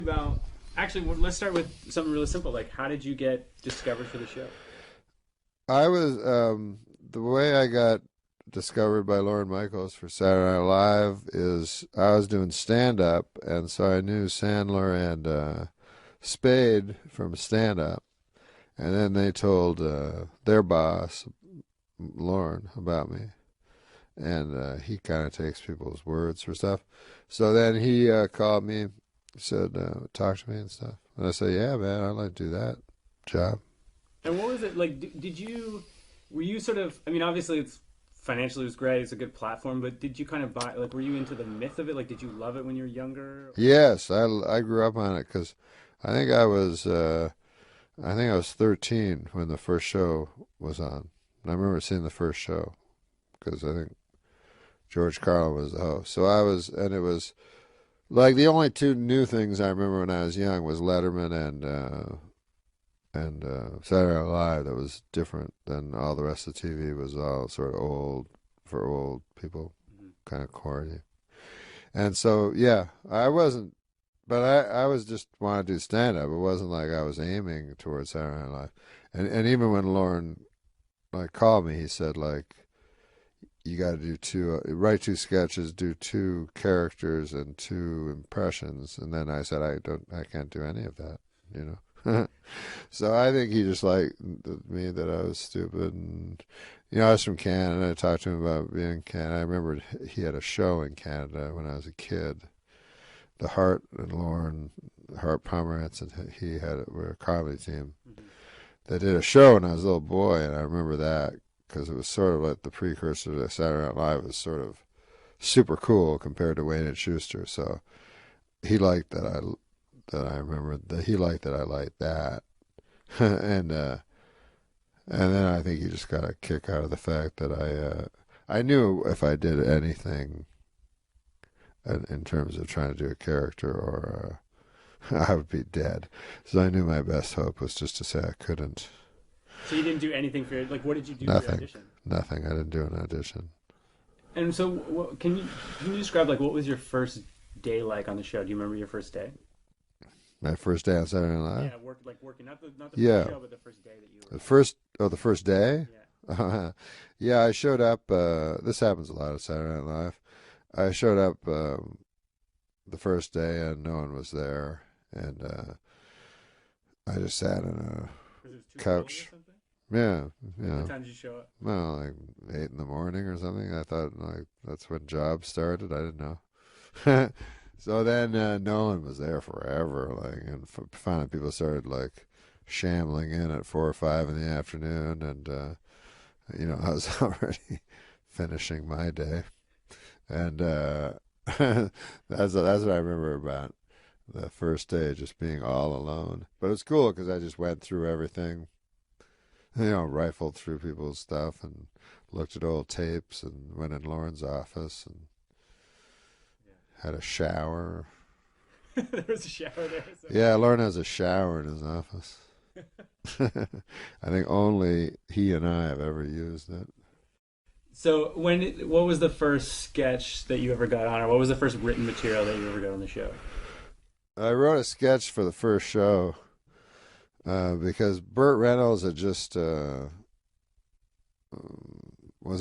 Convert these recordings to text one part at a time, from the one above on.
About actually, let's start with something really simple. Like, how did you get discovered for the show? I was the way I got discovered by Lauren Michaels for Saturday Night Live is I was doing stand up, and so I knew Sandler and Spade from stand up, and then they told their boss Lauren about me, and he kind of takes people's words for stuff. So then he called me, said talk to me and stuff, and I said, yeah, man, I'd like to do that job. And what was it like? Did you were you sort of? I mean, obviously, it's financially it was great. It's a good platform, but did you kind of buy? Like, were you into the myth of it? Like, did you love it when you were younger? Yes, I grew up on it because I think I was I think I was 13 when the first show was on. And I remember seeing the first show because I think George Carlin was the host. So I was, and it was like the only two new things I remember when I was young was Letterman and Saturday Night Live. That was different than all the rest of the TV. Was all sort of old for old people, Mhm. kind of corny. And so yeah, I wasn't. But I was just wanted to do stand up. It wasn't like I was aiming towards Saturday Night Live. And even when Lauren like called me, he said like you got to do two, write two sketches, do two characters and two impressions. And then I said I can't do any of that, you know. So I think he just liked me that I was stupid, and I was from Canada. I talked to him about being in Canada. I remember he had a show in Canada when I was a kid. The Hart and Lauren, Hart Pomerantz, and he were a comedy team. Mhm. They did a show when I was a little boy, and I remember that because it was sort of like the precursor to Saturday Night Live. It was sort of super cool compared to Wayne and Schuster. So he liked that I remember that he liked that I liked that, and then I think he just got a kick out of the fact that I knew if I did anything in terms of trying to do a character or I would be dead. So I knew my best hope was just to say I couldn't. So you didn't do anything for your like. What did you do for your Nothing. audition? Nothing. I didn't do an audition. And so, can you describe like what was your first day like on the show? Do you remember your first day? My first day on Saturday Night Live? Yeah, working not the first Yeah. show, but the first day that you were. The first day? Yeah. Yeah, I showed up. This happens a lot at Saturday Night Live. I showed up the first day and no one was there. And I just sat on Because it was too a cold or couch. something. Yeah, Like, what time did you show up? well, like 8 in the morning or something. I thought like that's when jobs started. I didn't know. So then no one was there forever. Like, and finally people started like shambling in at 4 or 5 in the afternoon, and I was already finishing my day, and that's what I remember about the first day, just being all alone. But it's cool because I just went through everything, rifled through people's stuff and looked at old tapes and went in Lauren's office and had a shower. There was a shower there. So. Yeah, Lauren has a shower in his office. I think only he and I have ever used it. So what was the first sketch that you ever got on, or what was the first written material that you ever got on the show? I wrote a sketch for the first show because Burt Reynolds had just was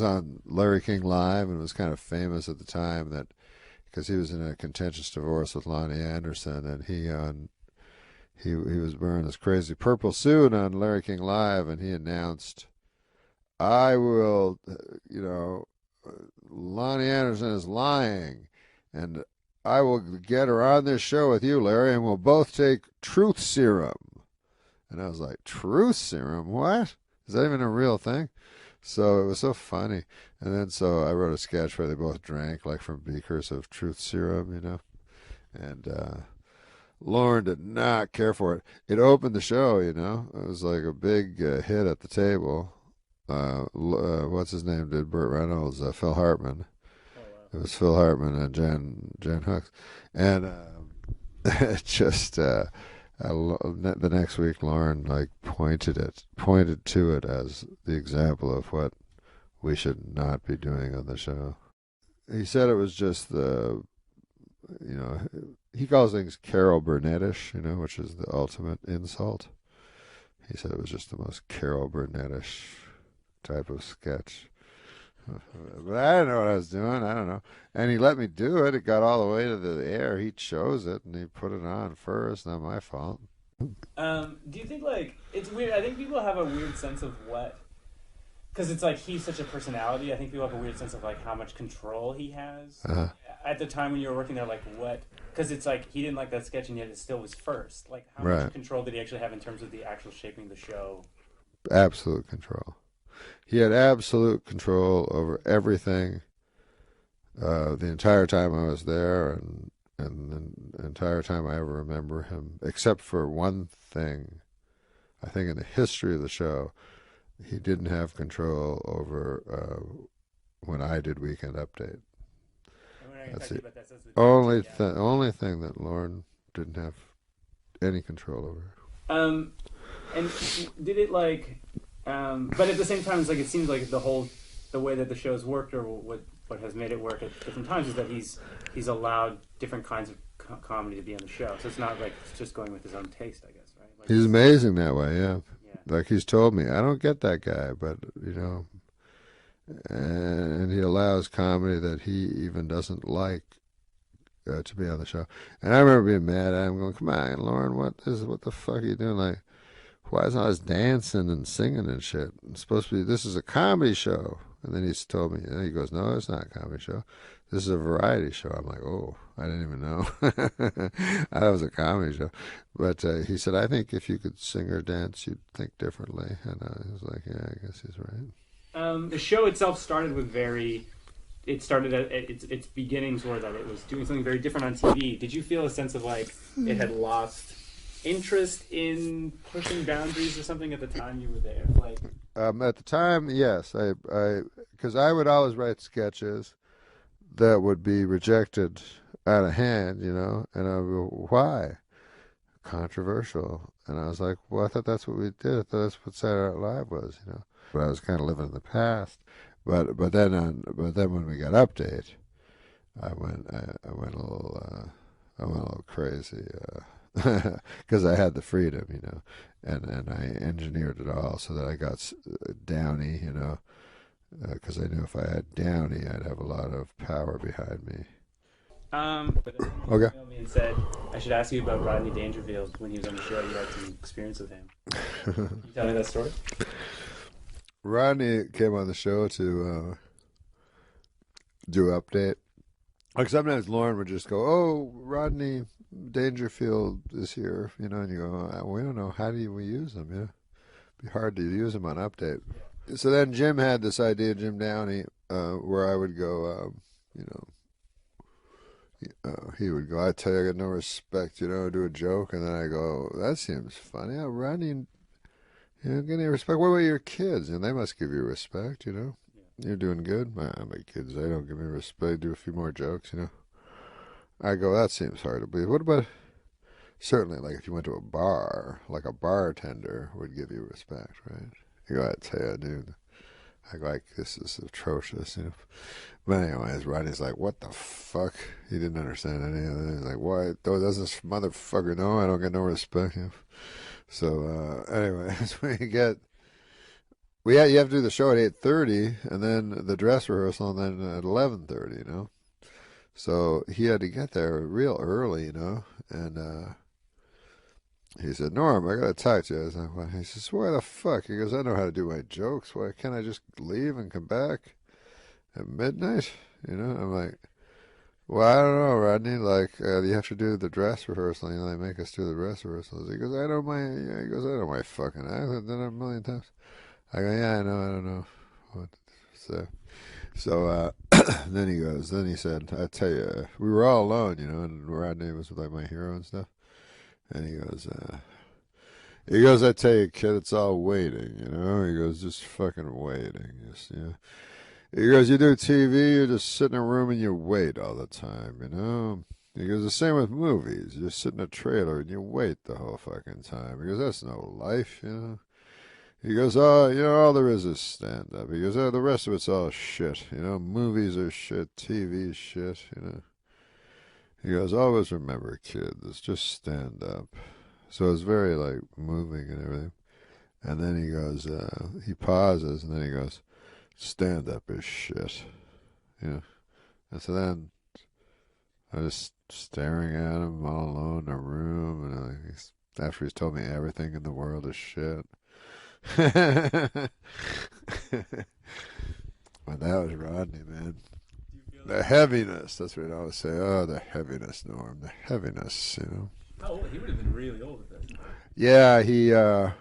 on Larry King Live and was kind of famous at the time that because he was in a contentious divorce with Lonnie Anderson, and he was wearing this crazy purple suit on Larry King Live, and he announced, "I will, Lonnie Anderson is lying, and I will get her on this show with you, Larry, and we'll both take truth serum." And I was like, "Truth serum? What? Is that even a real thing?" So it was so funny. And then so I wrote a sketch where they both drank like from beakers of truth serum. And Lauren did not care for it. It opened the show. It was like a big hit at the table. What's his name did Burt Reynolds? Phil Hartman. Oh wow. It was Phil Hartman and Jan Hooks. And it just the next week, Lauren like pointed to it as the example of what we should not be doing on the show. He said it was just the, you know, he calls things Carol Burnettish, you know, which is the ultimate insult. He said it was just the most Carol Burnettish type of sketch. But I didn't know what I was doing. I don't know. And he let me do it. It got all the way to the air. He chose it and he put it on first. Not my fault. Do you think like it's weird? I think people have a weird sense of what, because it's like he's such a personality. I think people have a weird sense of like how much control he has. At the time when you were working there, like what? Because it's like he didn't like that sketch and yet it still was first. Like how Right. much control did he actually have in terms of the actual shaping of the show? Absolute control. He had absolute control over everything the entire time I was there, and the entire time I ever remember him, except for one thing. I think in the history of the show, he didn't have control over when I did Weekend Update. That's the only thing that Lauren didn't have any control over. And did it like? But at the same time, it's like it seems like the way that the show's worked, or what has made it work at different times, is that he's allowed different kinds of comedy to be on the show. So it's not like it's just going with his own taste, I guess, right? Like, he's amazing that way, yeah. Yeah. Like he's told me, I don't get that guy, but you know, and he allows comedy that he even doesn't like to be on the show. And I remember being mad at him, going, "Come on, Lauren, what the fuck are you doing? Like, why is all this dancing and singing and shit? It's supposed to be, this is a comedy show." And then he's told me, he goes, "No, it's not a comedy show. This is a variety show." I'm like, "Oh, I didn't even know." I thought it was a comedy show. But he said, "I think if you could sing or dance, you'd think differently." And I was like, "Yeah, I guess he's right." The show itself started with it started at its beginnings were that it was doing something very different on TV. Did you feel a sense of like it had lost interest in pushing boundaries or something at the time you were there? Like at the time, yes, because I would always write sketches that would be rejected out of hand, you know, and I would go, "Why? Controversial." And I was like, "Well, I thought that's what we did. I thought that's what Saturday Night Live was, you know." But I was kind of living in the past. But then when we got Update, I went a little crazy because I had the freedom, you know, and I engineered it all so that I got Downey, you know, because I knew if I had Downey, I'd have a lot of power behind me. But then you Okay. emailed me and said I should ask you about Rodney Dangerfield when he was on the show. You had some experience with him. Can you tell me that story? Rodney came on the show to do Update. Like sometimes Lauren would just go, "Oh, Rodney Dangerfield is here," you know, and you go, "We don't know, how do we use him? Yeah, it'd be hard to use him on Update." So then Jim had this idea, Jim Downey, where I would go, you know, he would go, "I tell you, I got no respect," you know, do a joke, and then I go, "That seems funny. Oh, Rodney, you know, get any respect? What about your kids? And they must give you respect, you know. You're doing good." My kids, they don't give me respect. Do a few more jokes, you know. I go, "That seems hard to believe. What about, certainly, like if you went to a bar, like a bartender would give you respect, right?" You go, "I tell you, dude." I go, like, "This is atrocious," you know. But anyways, Rodney's like, "What the fuck?" He didn't understand any of it. He's like, "Why? Does this motherfucker know I don't get no respect?" You know? So, anyways, you have to do the show at 8:30, and then the dress rehearsal, and then at 11:30, you know. So he had to get there real early, you know. And he said, "Norm, I gotta talk to you." I was like, "Well," he says, "Why the fuck?" He goes, "I know how to do my jokes. Why can't I just leave and come back at midnight?" You know. I'm like, "Well, I don't know, Rodney. Like, you have to do the dress rehearsal. You know, they make us do the dress rehearsals." He goes, "I don't mind." Yeah, he goes, "I don't mind fucking act. I've done it a million times." I go, "Yeah, I know. I don't know what." So then he goes. Then he said, "I tell you, we were all alone, you know, and Rodney was like my hero and stuff." And he goes, "I tell you, kid, it's all waiting, you know." He goes, "Just fucking waiting, just, you know." He goes, "You do TV, you just sit in a room and you wait all the time, you know." He goes, "The same with movies. You just sit in a trailer and you wait the whole fucking time." He goes, "That's no life, you know." He goes, "Oh, you know, all there is stand-up." He goes, "Oh, the rest of it's all shit, you know. Movies are shit, TV's shit, you know." He goes, always remember, kids, just stand up. So it was very like moving and everything. And then he goes, he pauses, and then he goes, stand up is shit. You know? And so then I was staring at him all alone in a room, and after he's told me everything in the world is shit. But that was Rodney, man. The heaviness, that's what I always say. Oh, the heaviness, Norm. The heaviness, you know. How old? He would have been really old at that time. Yeah,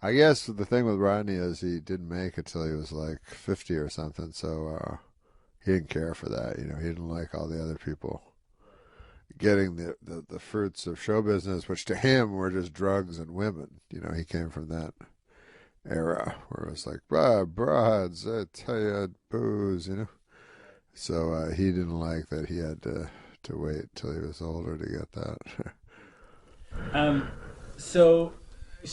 I guess the thing with Rodney is he didn't make it till he was like 50 or something, so he didn't care for that. You know, he didn't like all the other people getting the fruits of show business, which to him were just drugs and women. You know, he came from that era where it was like, broads, I tell you, booze, you know. So he didn't like that he had to wait till he was older to get that. So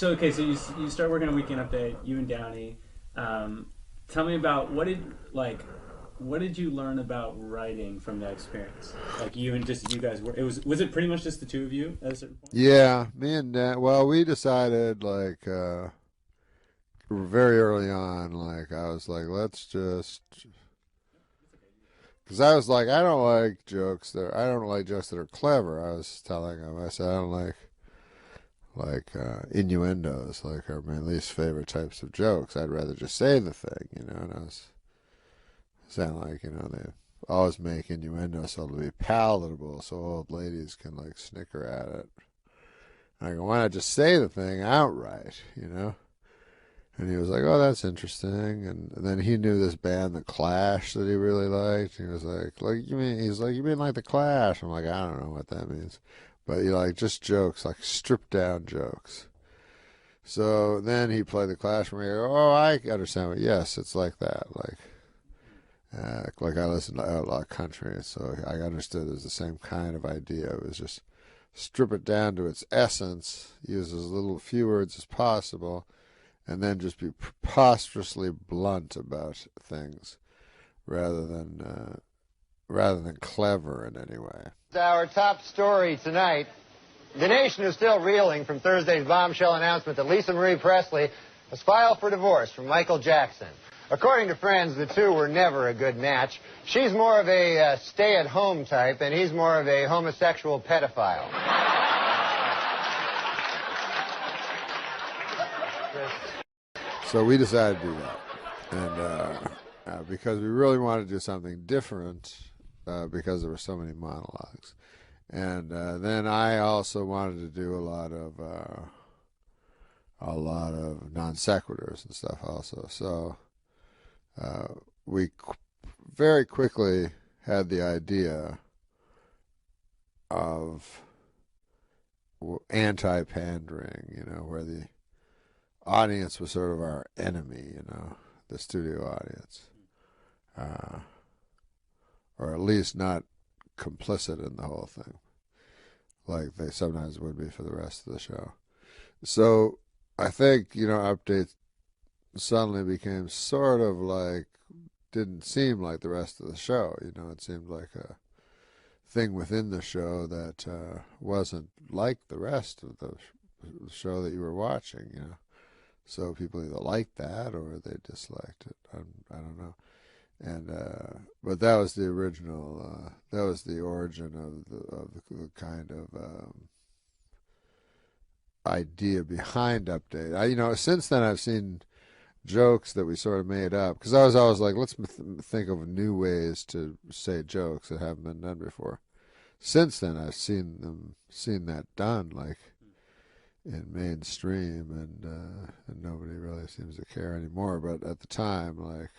okay, so you start working on Weekend Update, you and Downey. Tell me about what did you learn about writing from that experience? Like you guys were. Was it pretty much just the two of you at a certain point? Yeah, me and Dan. Well, we decided like very early on. Like I was like, let's just. Because I was like, I don't like jokes that are clever. I was telling him, I said, I don't like innuendos, like are my least favorite types of jokes. I'd rather just say the thing, you know. And I was saying like, you know, they always make innuendos so it'll be palatable, so old ladies can like snicker at it. And I go, why not just say the thing outright, you know? And he was like, oh, that's interesting. And then he knew this band, The Clash, that he really liked. He was like, you mean like The Clash? I'm like, I don't know what that means. But he like just jokes, like stripped down jokes. So then he played The Clash for me. Oh, I understand. Yes, it's like that. Like I listen to outlaw country, so I understood it was the same kind of idea. It was just strip it down to its essence, use as few words as possible, and then just be preposterously blunt about things, rather than clever in any way. Our top story tonight. The nation is still reeling from Thursday's bombshell announcement that Lisa Marie Presley has filed for divorce from Michael Jackson. According to friends, the two were never a good match. She's more of a stay-at-home type, and he's more of a homosexual pedophile. So we decided to do that, and because we really wanted to do something different, because there were so many monologues, and then I also wanted to do a lot of non sequiturs and stuff also. So we very quickly had the idea of anti-pandering, you know, where the audience was sort of our enemy, you know, the studio audience, or at least not complicit in the whole thing, like they sometimes would be for the rest of the show. So I think, you know, Update suddenly became sort of like, didn't seem like the rest of the show, you know, it seemed like a thing within the show that wasn't like the rest of the show that you were watching, you know. So people either liked that or they disliked it. I don't know. And but that was the original. That was the origin of the kind of idea behind Update. You know, since then I've seen jokes that we sort of made up, because I was always like, let's think of new ways to say jokes that haven't been done before. Since then I've seen that done, like in mainstream, and nobody really seems to care anymore. But at the time, like,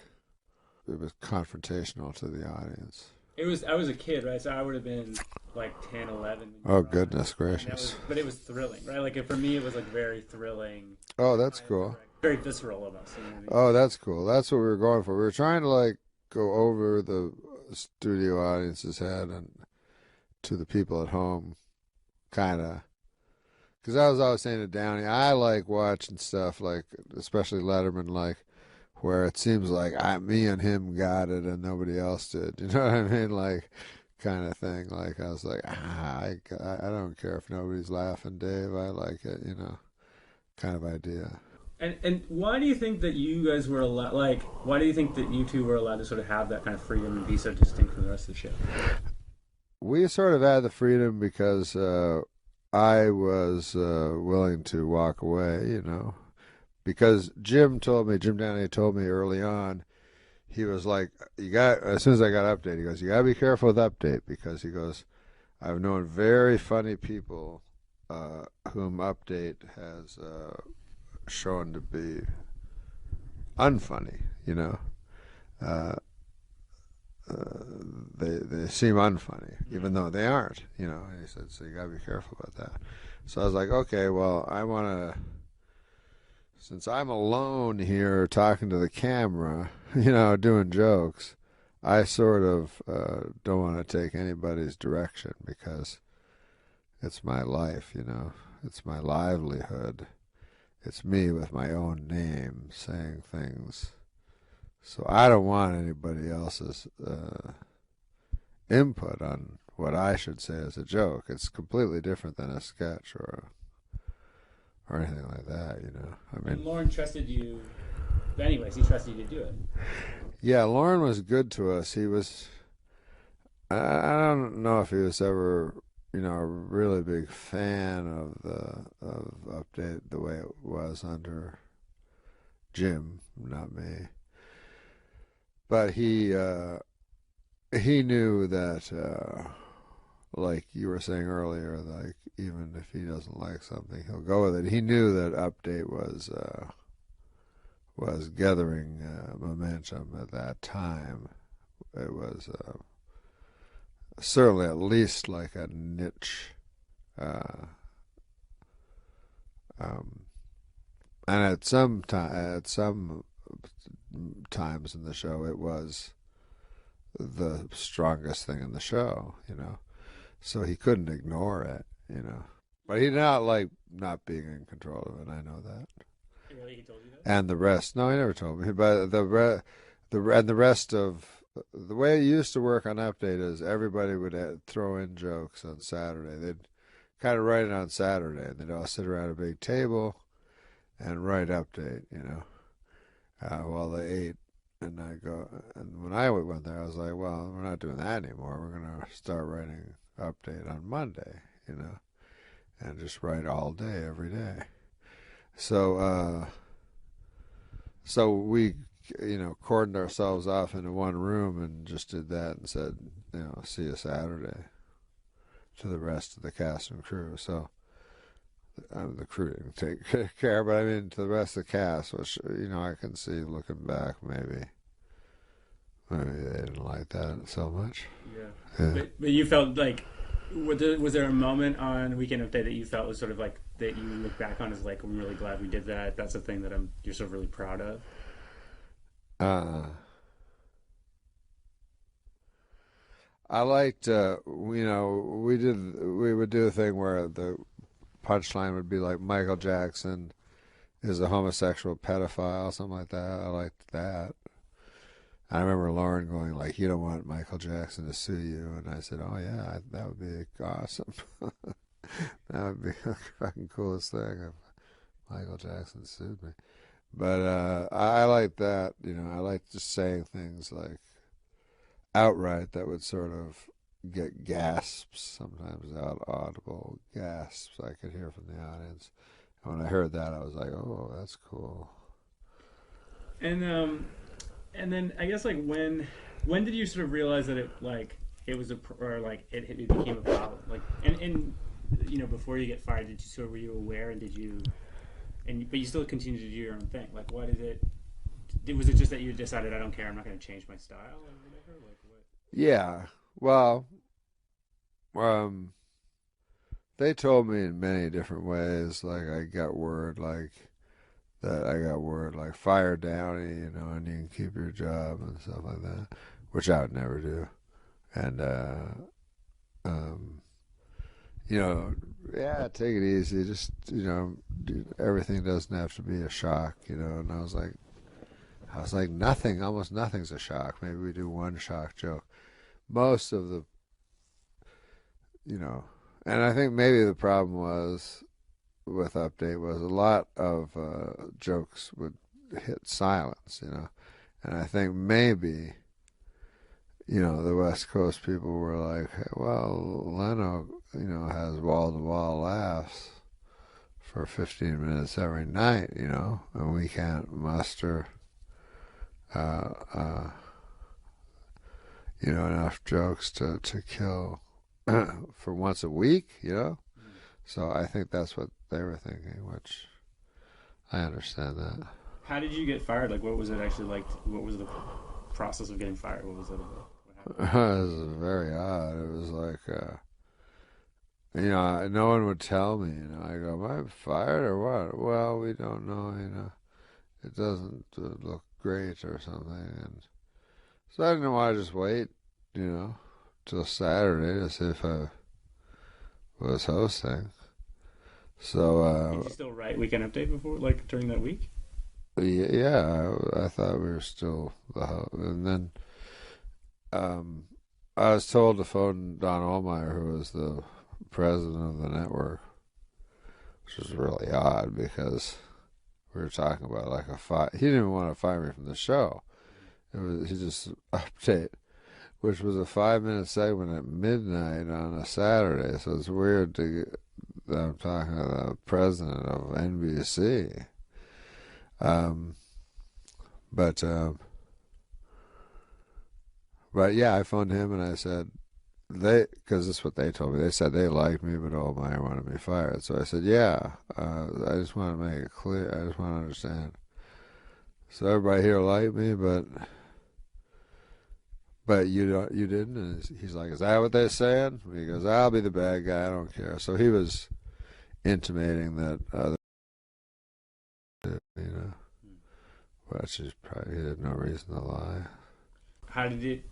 it was confrontational to the audience. I was a kid, right? So I would have been like 10, 11. Oh, goodness gracious. But it was thrilling, right? Like for me, it was like very thrilling. Oh, that's cool. Very visceral almost. You know what I mean? Oh, that's cool. That's what we were going for. We were trying to like go over the studio audience's head and to the people at home, kind of. Because I was always saying to Downey, I like watching stuff like, especially Letterman, like, where it seems like me and him got it and nobody else did. You know what I mean? Like, kind of thing. Like I was like, I don't care if nobody's laughing, Dave. I like it, kind of idea. And why do you think that you guys were allowed? Like, why do you think that you two were allowed to sort of have that kind of freedom and be so distinct from the rest of the show? We sort of had the freedom because I was willing to walk away, because Jim Downey told me early on. He was like, as soon as I got Update, he goes, you got to be careful with Update, because he goes, I've known very funny people whom Update has shown to be unfunny, they seem unfunny, even though they aren't, And he said, so you got to be careful about that. So I was like, okay, well, I want to, since I'm alone here talking to the camera, doing jokes, I sort of don't want to take anybody's direction, because it's my life, it's my livelihood. It's me with my own name saying things. So I don't want anybody else's input on what I should say as a joke. It's completely different than a sketch or anything like that, I mean, and Lauren trusted you. But anyways, he trusted you to do it. Yeah, Lauren was good to us. He was. I don't know if he was ever, a really big fan of Update the way it was under Jim, not me. But he knew that, like you were saying earlier, like even if he doesn't like something, he'll go with it. He knew that Update was gathering momentum at that time. It was certainly at least like a niche, and at some times in the show, it was the strongest thing in the show, So he couldn't ignore it, But he did not like not being in control of it. I know that. Really, he told you that? And the rest, no, he never told me. But the rest of the way it used to work on Update is everybody would throw in jokes on Saturday. They'd kind of write it on Saturday, and they'd all sit around a big table and write Update, while they ate. And and when I went there, I was like, well, we're not doing that anymore. We're going to start writing Update on Monday, and just write all day, every day. So we, cordoned ourselves off into one room and just did that and said, see you Saturday to the rest of the cast and crew. So the crew didn't take care, but I mean to the rest of the cast, which, I can see looking back, maybe they didn't like that so much. Yeah. But you felt like, was there a moment on Weekend Update that you felt was sort of like, that you look back on as like, I'm really glad we did that, that's a thing that you're sort of really proud of? I liked, we would do a thing where the punchline would be like, Michael Jackson is a homosexual pedophile, something like that. I liked that. I remember Lauren going like, you don't want Michael Jackson to sue you. And I said, oh yeah, that would be awesome. That would be the fucking coolest thing if Michael Jackson sued me. But I like that, I like just saying things like outright that would sort of get gasps, sometimes audible gasps I could hear from the audience. And when I heard that, I was like, oh, that's cool. And then I guess like when did you sort of realize that it became a problem? Like, and before you get fired, were you aware, and but you still continue to do your own thing? Like, what is it? Was it just that you decided, I don't care, I'm not going to change my style or whatever? Like, what? Yeah. Well, they told me in many different ways. Like, I got word like fire Downey, and you can keep your job and stuff like that, which I would never do. And yeah, take it easy. Just, everything doesn't have to be a shock, And I was like, almost nothing's a shock. Maybe we do one shock joke. Most of the you know, and I think maybe the problem was with Update was a lot of jokes would hit silence, you know, and I think maybe, you know, the West Coast people were like, hey, well, Leno, you know, has wall-to-wall laughs for 15 minutes every night, you know, and we can't muster, you know, enough jokes to kill for once a week, you know. So I think that's what they were thinking, which I understand that. How did you get fired? Like, what was it actually like? What was the process of getting fired? What was it about? What happened? It was very odd. It was like, you know, no one would tell me, you know. I go, am I fired or what? Well, we don't know, you know. It doesn't look great or something. And so I didn't want to just wait, you know, till Saturday to see if I was hosting. So, Did you still write Weekend Update before, like during that week? yeah, I thought we were still the host. And then I was told to phone Don Ohlmeyer, who was the president of the network, which was really odd because we were talking about like a fire. He didn't even want to fire me from the show. He just Update, which was a 5-minute segment at midnight on a Saturday. So it's weird that I'm talking to the president of NBC. But yeah, I phoned him and I said, because this is what they told me. They said they liked me, but Ohlmeyer wanted me fired. So I said, yeah, I just want to make it clear. I just want to understand. So everybody here liked me, but you didn't. And he's like, is that what they're saying? He goes, I'll be the bad guy. I don't care. So he was intimating that other, you know, which is probably he had no reason to lie. How did it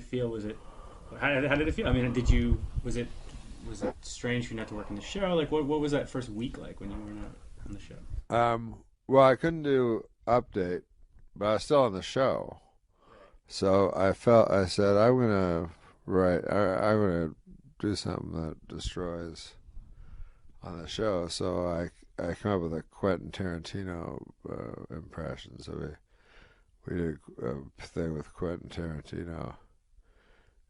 feel? Was it how did it feel? I mean, was it strange for you not to work on the show? Like, what was that first week like when you were not on the show? Well, I couldn't do Update, but I was still on the show. So I said, I'm gonna do something that destroys on the show. So I came up with a Quentin Tarantino impression. So we did a thing with Quentin Tarantino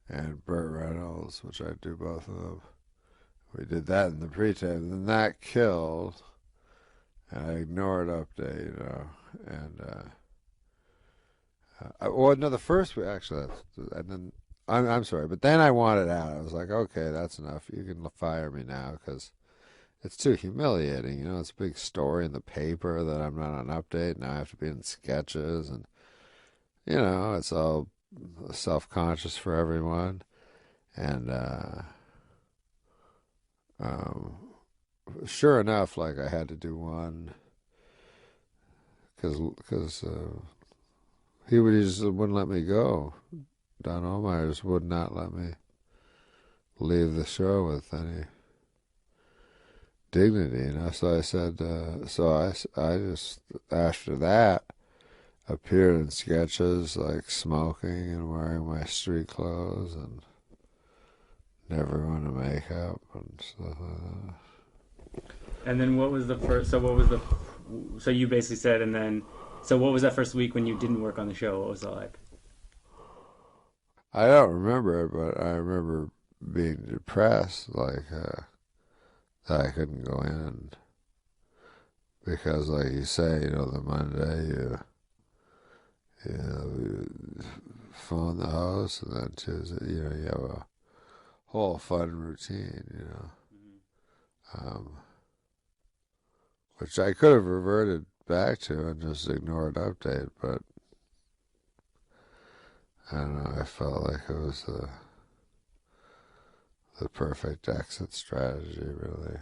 and Burt Reynolds, which I do both of them. We did that in the pre-tape, and then that killed, and I ignored Update, you know, and well, no, the first week actually, and then I'm sorry, but then I wanted out. I was like, okay, that's enough. You can fire me now because it's too humiliating. You know, it's a big story in the paper that I'm not on Update. Now I have to be in sketches, and you know, it's all self-conscious for everyone. And sure enough, like I had to do one because he just wouldn't let me go. Don Ohlmeyer just would not let me leave the show with any dignity, you know. So I said, I just after that appeared in sketches like smoking and wearing my street clothes and never wearing a makeup and stuff like that. And then what was the first? So you basically said, and then so what was that first week when you didn't work on the show? What was it like? I don't remember it, but I remember being depressed, like that I couldn't go in because, like you say, you know, the Monday you phone the host, and then Tuesday, you know, you have a whole fun routine, you know, which I could have reverted back to and just ignored Update, but I don't know, I felt like it was the perfect exit strategy, really.